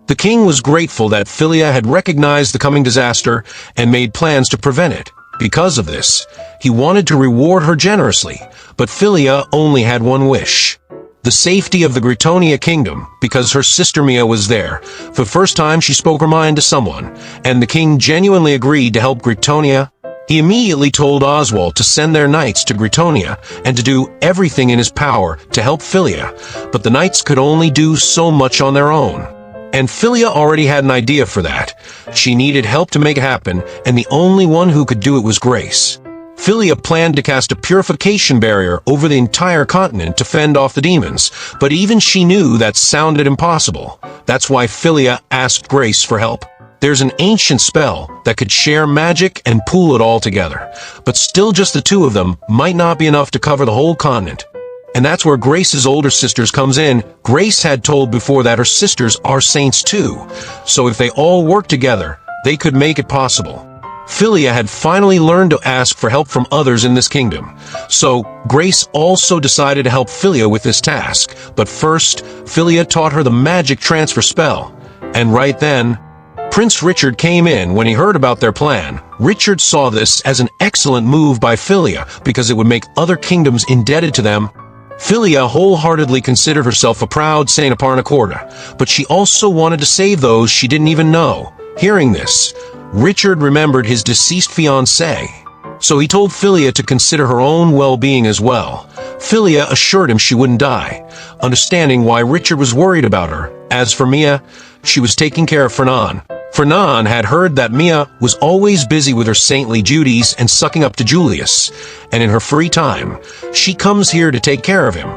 The king was grateful that Philia had recognized the coming disaster and made plans to prevent it. Because of this, he wanted to reward her generously, but Philia only had one wish: the safety of the Gritonia kingdom, because her sister Mia was there. For the first time, she spoke her mind to someone, and the king genuinely agreed to help Gritonia. He immediately told Oswald to send their knights to Gritonia and to do everything in his power to help Philia, but the knights could only do so much on their own. And Philia already had an idea for that. She needed help to make it happen, and the only one who could do it was Grace. Philia planned to cast a purification barrier over the entire continent to fend off the demons, but even she knew that sounded impossible. That's why Philia asked Grace for help. There's an ancient spell that could share magic and pool it all together, but still just the two of them might not be enough to cover the whole continent. And that's where Grace's older sisters comes in. Grace had told before that her sisters are saints too, so if they all work together, they could make it possible. Philia had finally learned to ask for help from others in this kingdom, so Grace also decided to help Philia with this task. But first, Philia taught her the magic transfer spell, and right then, Prince Richard came in. When he heard about their plan, Richard saw this as an excellent move by Philia because it would make other kingdoms indebted to them. Philia wholeheartedly considered herself a proud Saint Aparnacorda, but she also wanted to save those she didn't even know. Hearing this, Richard remembered his deceased fiancé, so he told Philia to consider her own well-being as well. Philia assured him she wouldn't die, understanding why Richard was worried about her. As for Mia, she was taking care of Fernand. Fernand had heard that Mia was always busy with her saintly duties and sucking up to Julius, and in her free time, she comes here to take care of him.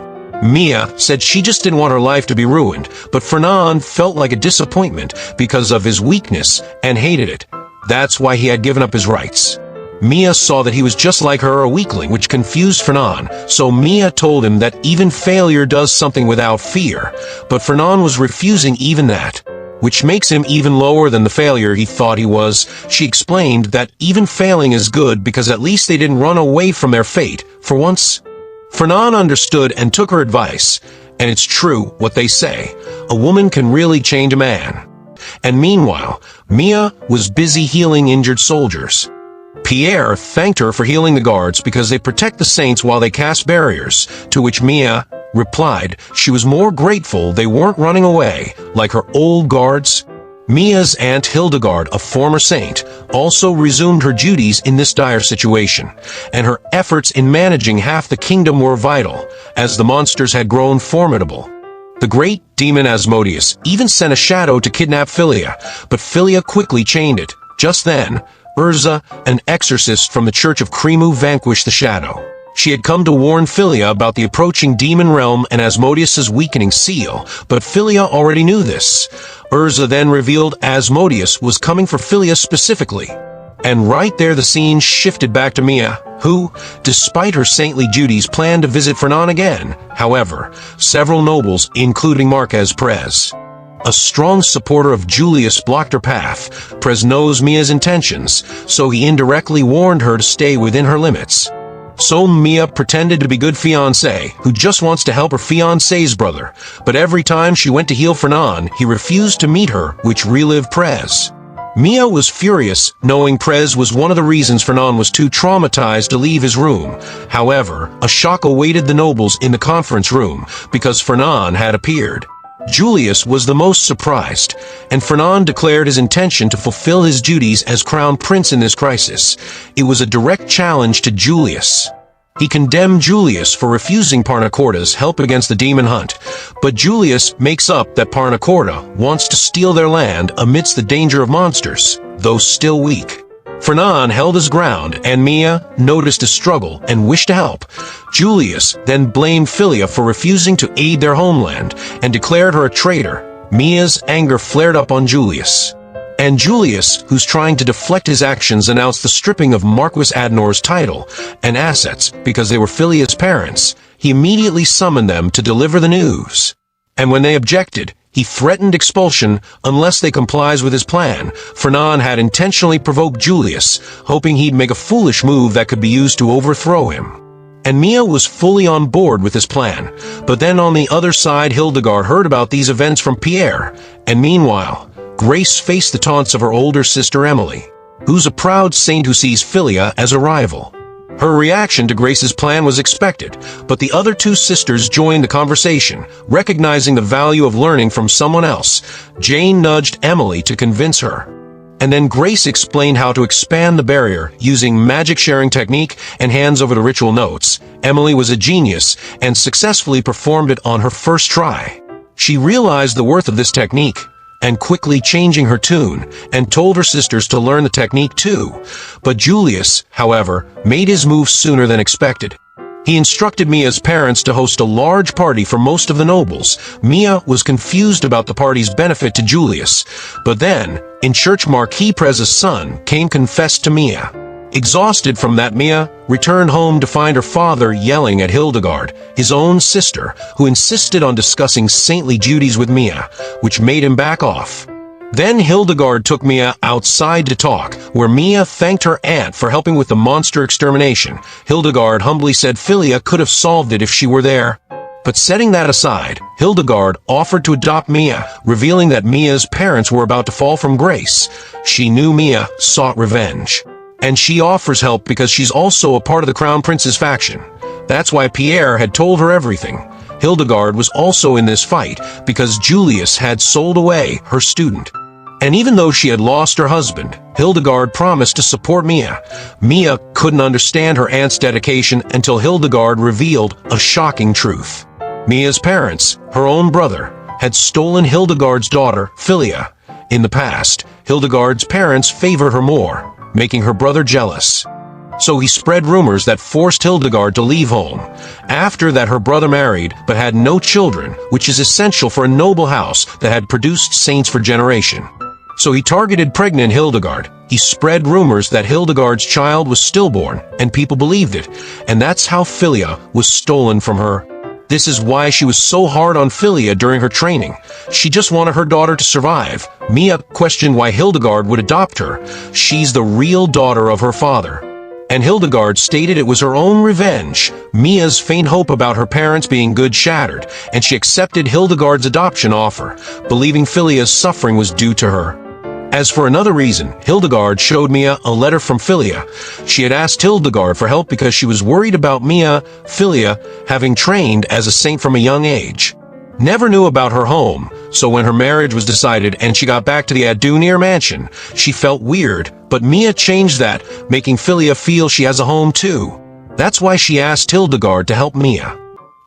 Mia said she just didn't want her life to be ruined, but Fernand felt like a disappointment because of his weakness and hated it. That's why he had given up his rights. Mia saw that he was just like her, a weakling, which confused Fernand, so Mia told him that even failure does something without fear, but Fernand was refusing even that, which makes him even lower than the failure he thought he was. She explained that even failing is good because at least they didn't run away from their fate. For once, Fernand understood and took her advice, and it's true what they say, a woman can really change a man. And meanwhile, Mia was busy healing injured soldiers. Pierre thanked her for healing the guards because they protect the saints while they cast barriers, to which Mia replied she was more grateful they weren't running away like her old guards. Mia's aunt Hildegard, a former saint, also resumed her duties in this dire situation, and her efforts in managing half the kingdom were vital, as the monsters had grown formidable. The great demon Asmodeus even sent a shadow to kidnap Philia, but Philia quickly chained it. Just then, Urza, an exorcist from the Church of Cremu, vanquished the shadow. She had come to warn Philia about the approaching demon realm and Asmodeus's weakening seal, but Philia already knew this. Urza then revealed Asmodeus was coming for Philia specifically. And right there the scene shifted back to Mia, who, despite her saintly duties, planned to visit Fernand again. However, several nobles, including Marquez Prez, a strong supporter of Julius, blocked her path. Prez knows Mia's intentions, so he indirectly warned her to stay within her limits. So Mia pretended to be good fiancé, who just wants to help her fiancé's brother. But every time she went to heal Fernand, he refused to meet her, which relived Prez. Mia was furious, knowing Prez was one of the reasons Fernand was too traumatized to leave his room. However, a shock awaited the nobles in the conference room, because Fernand had appeared. Julius was the most surprised, and Fernand declared his intention to fulfill his duties as crown prince in this crisis. It was a direct challenge to Julius. He condemned Julius for refusing Parnacorda's help against the demon hunt, but Julius makes up that Parnacorda wants to steal their land amidst the danger of monsters, though still weak. Fernand held his ground, and Mia noticed his struggle and wished to help. Julius then blamed Philia for refusing to aid their homeland and declared her a traitor. Mia's anger flared up on Julius. And Julius, who's trying to deflect his actions, announced the stripping of Marquis Adnor's title and assets because they were Philia's parents. He immediately summoned them to deliver the news. And when they objected, he threatened expulsion unless they complies with his plan. Fernand had intentionally provoked Julius, hoping he'd make a foolish move that could be used to overthrow him. And Mia was fully on board with his plan. But then on the other side, Hildegard heard about these events from Pierre, and meanwhile, Grace faced the taunts of her older sister Emily, who's a proud saint who sees Philia as a rival. Her reaction to Grace's plan was expected, but the other two sisters joined the conversation, recognizing the value of learning from someone else. Jane nudged Emily to convince her. And then Grace explained how to expand the barrier using magic sharing technique and hands over the ritual notes. Emily was a genius and successfully performed it on her first try. She realized the worth of this technique, and quickly changing her tune, and told her sisters to learn the technique too. But Julius, however, made his move sooner than expected. He instructed Mia's parents to host a large party for most of the nobles. Mia was confused about the party's benefit to Julius, but then, in church, Marquis Prez's son came confessed to Mia. Exhausted from that, Mia returned home to find her father yelling at Hildegard, his own sister, who insisted on discussing saintly duties with Mia, which made him back off. Then Hildegard took Mia outside to talk, where Mia thanked her aunt for helping with the monster extermination. Hildegard humbly said Philia could have solved it if she were there. But setting that aside, Hildegard offered to adopt Mia, revealing that Mia's parents were about to fall from grace. She knew Mia sought revenge. And she offers help because she's also a part of the Crown Prince's faction. That's why Pierre had told her everything. Hildegard was also in this fight because Julius had sold away her student. And even though she had lost her husband, Hildegard promised to support Mia. Mia couldn't understand her aunt's dedication until Hildegard revealed a shocking truth. Mia's parents, her own brother, had stolen Hildegard's daughter, Philia. In the past, Hildegard's parents favored her more, making her brother jealous. So he spread rumors that forced Hildegard to leave home. After that, her brother married, but had no children, which is essential for a noble house that had produced saints for generations. So he targeted pregnant Hildegard. He spread rumors that Hildegard's child was stillborn, and people believed it, and that's how Philia was stolen from her. This is why she was so hard on Philia during her training. She just wanted her daughter to survive. Mia questioned why Hildegard would adopt her. She's the real daughter of her father. And Hildegard stated it was her own revenge. Mia's faint hope about her parents being good shattered, and she accepted Hildegard's adoption offer, believing Philia's suffering was due to her. As for another reason, Hildegard showed Mia a letter from Philia. She had asked Hildegard for help because she was worried about Philia having trained as a saint from a young age. Never knew about her home, so when her marriage was decided and she got back to the Adunir mansion, she felt weird, but Mia changed that, making Philia feel she has a home too. That's why she asked Hildegard to help Mia.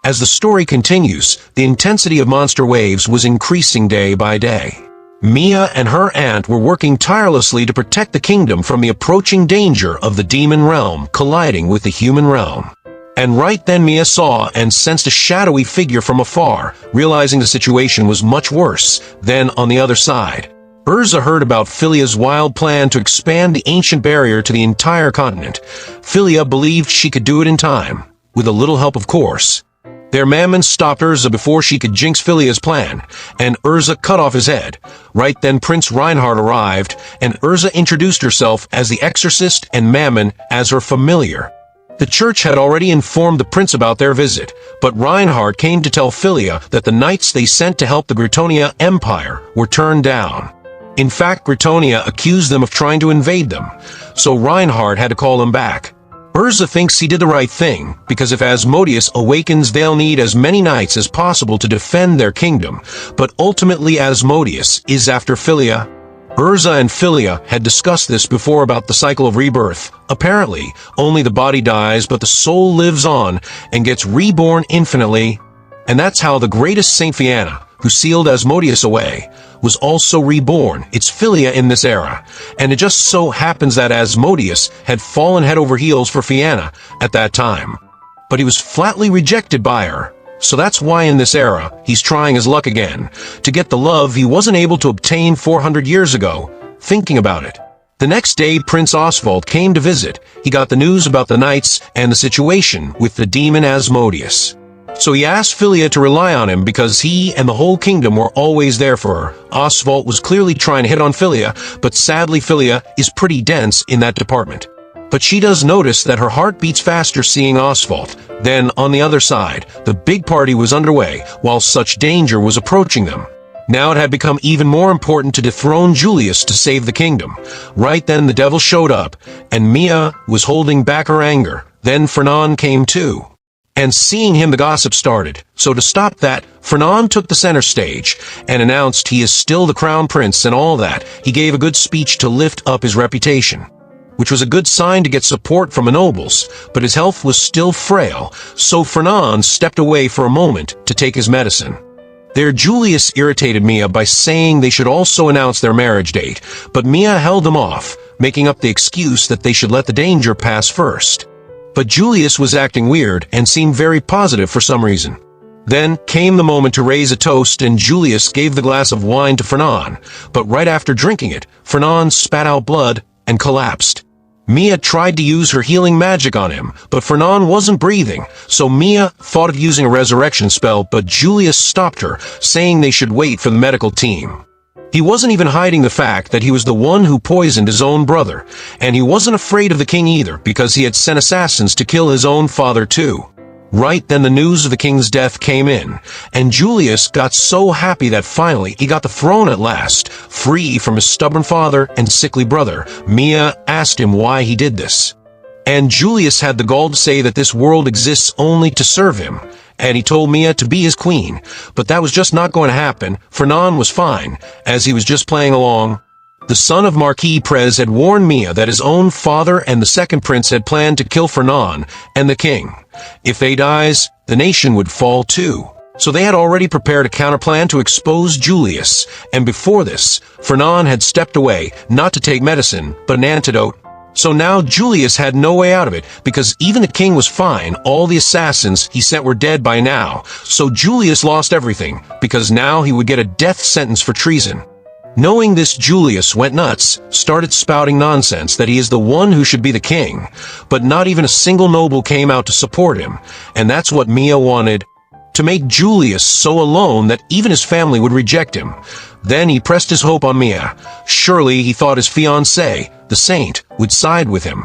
As the story continues, the intensity of monster waves was increasing day by day. Mia and her aunt were working tirelessly to protect the kingdom from the approaching danger of the demon realm colliding with the human realm. And right then Mia saw and sensed a shadowy figure from afar, realizing the situation was much worse. Then, on the other side, Urza heard about Philia's wild plan to expand the ancient barrier to the entire continent. Philia believed she could do it in time, with a little help of course. Their mammon stopped Urza before she could jinx Philia's plan, and Urza cut off his head. Right then Prince Reinhard arrived, and Urza introduced herself as the exorcist and Mammon as her familiar. The church had already informed the prince about their visit, but Reinhard came to tell Philia that the knights they sent to help the Gritonia Empire were turned down. In fact, Gritonia accused them of trying to invade them, so Reinhard had to call them back. Urza thinks he did the right thing, because if Asmodeus awakens they'll need as many nights as possible to defend their kingdom, but ultimately Asmodeus is after Philia. Urza and Philia had discussed this before about the cycle of rebirth. Apparently, only the body dies but the soul lives on and gets reborn infinitely. And that's how the greatest Saint Fianna, who sealed Asmodeus away, was also reborn. It's Philia in this era, and it just so happens that Asmodeus had fallen head over heels for Fianna at that time. But he was flatly rejected by her, so that's why in this era, he's trying his luck again, to get the love he wasn't able to obtain 400 years ago. Thinking about it. The next day, Prince Oswald came to visit. He got the news about the knights and the situation with the demon Asmodeus. So he asked Philia to rely on him because he and the whole kingdom were always there for her. Oswald was clearly trying to hit on Philia, but sadly Philia is pretty dense in that department. But she does notice that her heart beats faster seeing Oswald. Then, on the other side, the big party was underway while such danger was approaching them. Now it had become even more important to dethrone Julius to save the kingdom. Right then the devil showed up, and Mia was holding back her anger. Then Fernand came too. And seeing him the gossip started. So to stop that, Fernand took the center stage and announced he is still the crown prince and all that. He gave a good speech to lift up his reputation, which was a good sign to get support from the nobles, but his health was still frail, so Fernand stepped away for a moment to take his medicine. There Julius irritated Mia by saying they should also announce their marriage date, but Mia held them off, making up the excuse that they should let the danger pass first. But Julius was acting weird and seemed very positive for some reason. Then came the moment to raise a toast and Julius gave the glass of wine to Fernand, but right after drinking it, Fernand spat out blood and collapsed. Mia tried to use her healing magic on him, but Fernand wasn't breathing, so Mia thought of using a resurrection spell, but Julius stopped her, saying they should wait for the medical team. He wasn't even hiding the fact that he was the one who poisoned his own brother, and he wasn't afraid of the king either because he had sent assassins to kill his own father too. Right then the news of the king's death came in, and Julius got so happy that finally he got the throne at last, free from his stubborn father and sickly brother. Mia asked him why he did this. And Julius had the gall to say that this world exists only to serve him, and he told Mia to be his queen, but that was just not going to happen. Fernand was fine, as he was just playing along. The son of Marquis Prez had warned Mia that his own father and the second prince had planned to kill Fernand and the king. If they dies, the nation would fall too. So they had already prepared a counterplan to expose Julius, and before this, Fernand had stepped away, not to take medicine, but an antidote. So now Julius had no way out of it, because even the king was fine, all the assassins he sent were dead by now, so Julius lost everything, because now he would get a death sentence for treason. Knowing this, Julius went nuts, started spouting nonsense that he is the one who should be the king, but not even a single noble came out to support him, and that's what Mia wanted, to make Julius so alone that even his family would reject him. Then he pressed his hope on Mia. Surely he thought his fiancé, the saint, would side with him.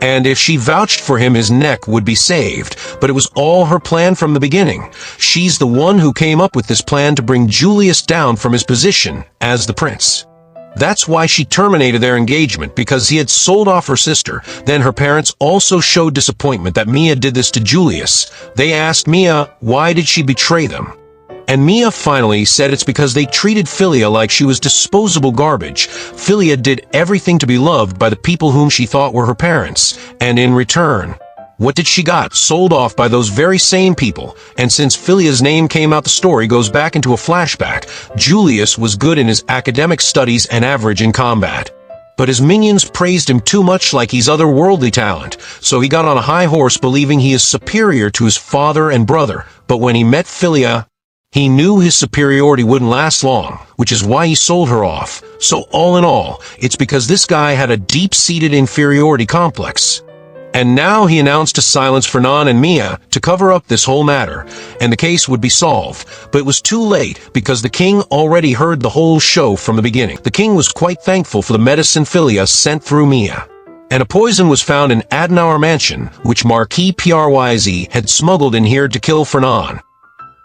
And if she vouched for him, his neck would be saved. But it was all her plan from the beginning. She's the one who came up with this plan to bring Julius down from his position as the prince. That's why she terminated their engagement, because he had sold off her sister. Then her parents also showed disappointment that Mia did this to Julius. They asked Mia, why did she betray them? And Mia finally said it's because they treated Philia like she was disposable garbage. Philia did everything to be loved by the people whom she thought were her parents, and in return, what did she got? Sold off by those very same people. And since Philia's name came out, the story goes back into a flashback. Julius was good in his academic studies and average in combat. But his minions praised him too much like he's otherworldly talent, so he got on a high horse believing he is superior to his father and brother. But when he met Philia, he knew his superiority wouldn't last long, which is why he sold her off. So all in all, it's because this guy had a deep-seated inferiority complex. And now he announced to silence Fernand and Mia to cover up this whole matter, and the case would be solved. But it was too late, because the king already heard the whole show from the beginning. The king was quite thankful for the medicine Philia sent through Mia. And a poison was found in Adenauer Mansion, which Marquis Pryz had smuggled in here to kill Fernand.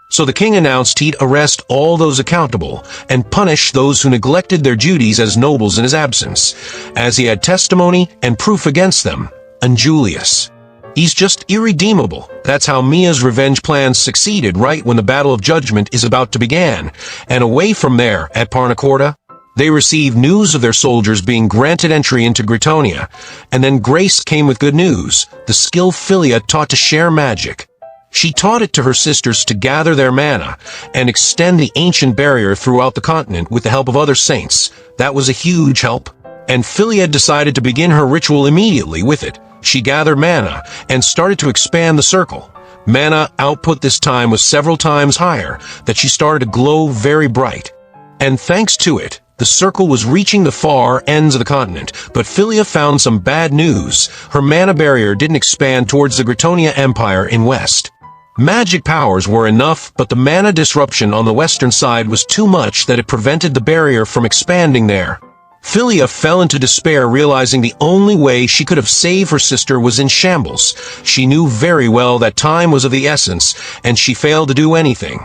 So the king announced he'd arrest all those accountable and punish those who neglected their duties as nobles in his absence, as he had testimony and proof against them, and Julius. He's just irredeemable. That's how Mia's revenge plans succeeded right when the Battle of Judgment is about to begin. And away from there, at Parnacorda, they received news of their soldiers being granted entry into Gritonia. And then Grace came with good news. The skill Philia taught to share magic. She taught it to her sisters to gather their mana and extend the ancient barrier throughout the continent with the help of other saints. That was a huge help. And Philia decided to begin her ritual immediately with it. She gathered mana and started to expand the circle. Mana output this time was several times higher, that she started to glow very bright. And thanks to it, the circle was reaching the far ends of the continent, but Philia found some bad news. Her mana barrier didn't expand towards the Gritonia Empire in west. Magic powers were enough, but the mana disruption on the western side was too much that it prevented the barrier from expanding there. Philia fell into despair, realizing the only way she could have saved her sister was in shambles. She knew very well that time was of the essence, and she failed to do anything.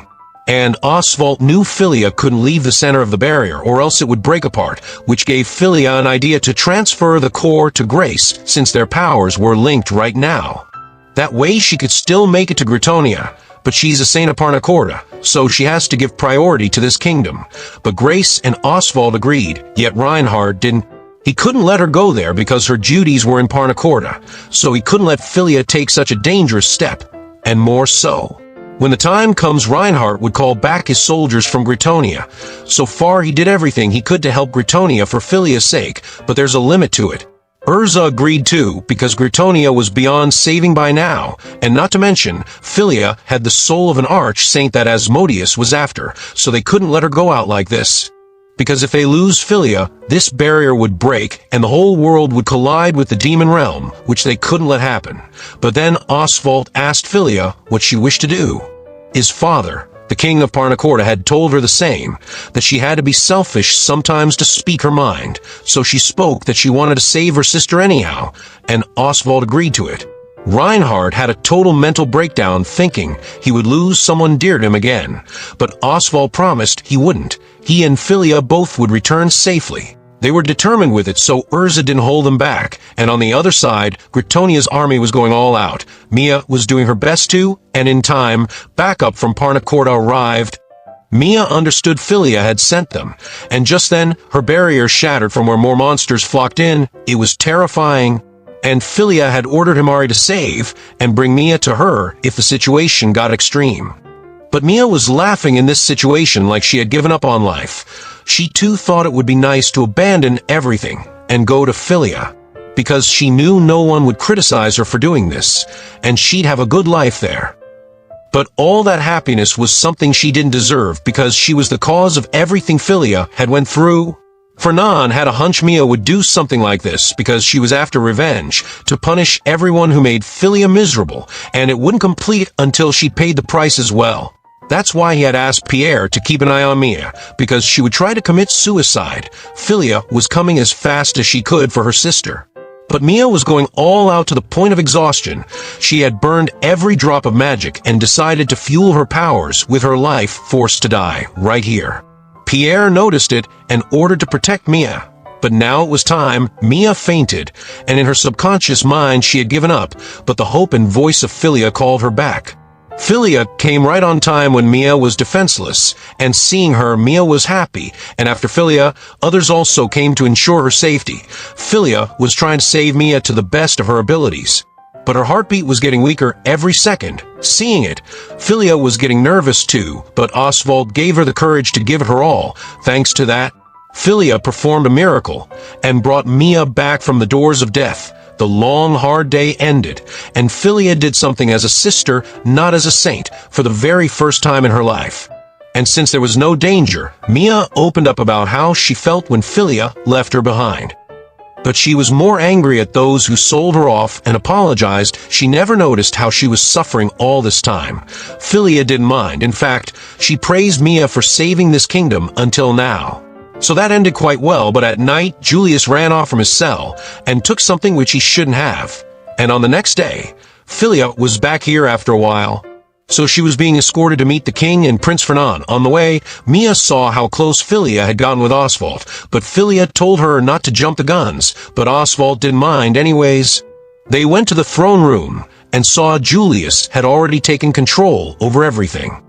And Oswald knew Philia couldn't leave the center of the barrier, or else it would break apart, which gave Philia an idea to transfer the core to Grace, since their powers were linked right now. That way she could still make it to Gritonia, but she's a saint of Parnacorda, so she has to give priority to this kingdom. But Grace and Oswald agreed, yet Reinhard didn't. He couldn't let her go there because her duties were in Parnacorda, so he couldn't let Philia take such a dangerous step, and more so. When the time comes, Reinhard would call back his soldiers from Gritonia. So far he did everything he could to help Gritonia for Philia's sake, but there's a limit to it. Urza agreed too, because Gritonia was beyond saving by now, and not to mention, Philia had the soul of an arch-saint that Asmodeus was after, so they couldn't let her go out like this. Because if they lose Philia, this barrier would break, and the whole world would collide with the demon realm, which they couldn't let happen. But then Oswald asked Philia what she wished to do. His father, the king of Parnacorda, had told her the same, that she had to be selfish sometimes to speak her mind, so she spoke that she wanted to save her sister anyhow, and Oswald agreed to it. Reinhard had a total mental breakdown thinking he would lose someone dear to him again, but Oswald promised he wouldn't. He and Philia both would return safely. They were determined with it, so Urza didn't hold them back, and on the other side, Gritonia's army was going all out. Mia was doing her best to, and in time, backup from Parnacorda arrived. Mia understood Philia had sent them, and just then, her barrier shattered from where more monsters flocked in. It was terrifying. And Philia had ordered Himari to save and bring Mia to her if the situation got extreme. But Mia was laughing in this situation like she had given up on life. She too thought it would be nice to abandon everything and go to Philia, because she knew no one would criticize her for doing this, and she'd have a good life there. But all that happiness was something she didn't deserve because she was the cause of everything Philia had went through. Fernan had a hunch Mia would do something like this because she was after revenge, to punish everyone who made Philia miserable, and it wouldn't complete until she paid the price as well. That's why he had asked Pierre to keep an eye on Mia, because she would try to commit suicide. Philia was coming as fast as she could for her sister. But Mia was going all out to the point of exhaustion. She had burned every drop of magic and decided to fuel her powers with her life forced to die right here. Pierre noticed it and ordered to protect Mia. But now it was time. Mia fainted, and in her subconscious mind she had given up, but the hope and voice of Philia called her back. Philia came right on time when Mia was defenseless, and seeing her, Mia was happy, and after Philia, others also came to ensure her safety. Philia was trying to save Mia to the best of her abilities. But her heartbeat was getting weaker every second. Seeing it, Philia was getting nervous too, but Oswald gave her the courage to give it her all. Thanks to that, Philia performed a miracle and brought Mia back from the doors of death. The long, hard day ended, and Philia did something as a sister, not as a saint, for the very first time in her life. And since there was no danger, Mia opened up about how she felt when Philia left her behind. But she was more angry at those who sold her off and apologized. She never noticed how she was suffering all this time. Philia didn't mind. In fact, she praised Mia for saving this kingdom until now. So that ended quite well, but at night, Julius ran off from his cell and took something which he shouldn't have. And on the next day, Philia was back here after a while. So she was being escorted to meet the king and Prince Fernan. On the way, Mia saw how close Philia had gotten with Oswald, but Philia told her not to jump the guns, but Oswald didn't mind anyways. They went to the throne room, and saw Julius had already taken control over everything.